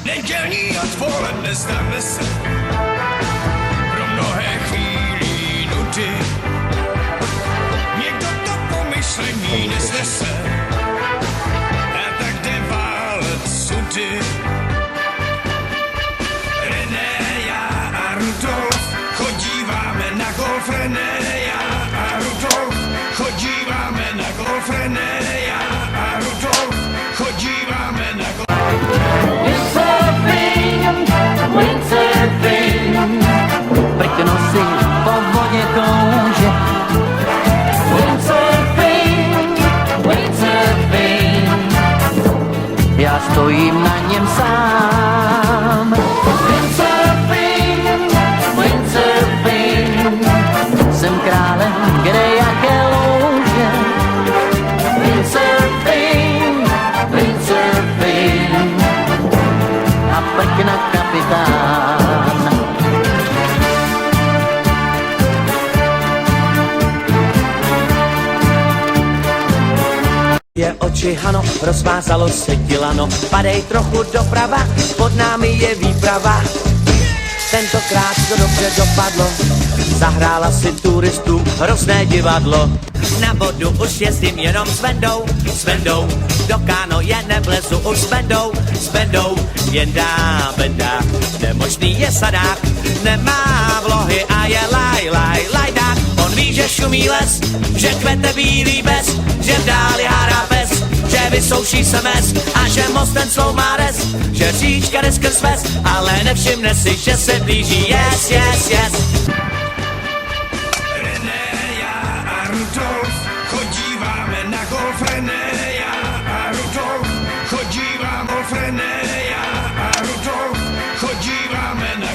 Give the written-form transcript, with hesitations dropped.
Nedělní odpoledne stane se pro mnohé chvílí nudy. Někdo to pomyšlení nesnese a tak jde válet sudy. René, já a Rudolf chodíváme na golf. René, já a Rudolf chodíváme na golf. René, já a Rudolf chodíváme na golf. Prkno si po vodě kouže. Windsurfing, windsurfing, já stojím na něm sám. Windsurfing, windsurfing, jsem králem kde jaké louže. Windsurfing, windsurfing, a prkna kapitán. Je očihano, rozvázalo se dilano, padej trochu doprava, pod námi je výprava. Tentokrát to dobře dopadlo, zahrála si turistům hrozné divadlo. Na vodu už jezdím jenom s Vendou, do káno je nevlezu už s Vendou, jen dá benda, nemožný je sadák, nemá vlohy a je lajdák. On ví, že šumí les, že kvete bílý bez, že v dáli hádá pes, že vysouší se mes a že most ten svou má res, že říčka jde skrz ves, ale nevšimne si, že se blíží yes. René, já a Rudolf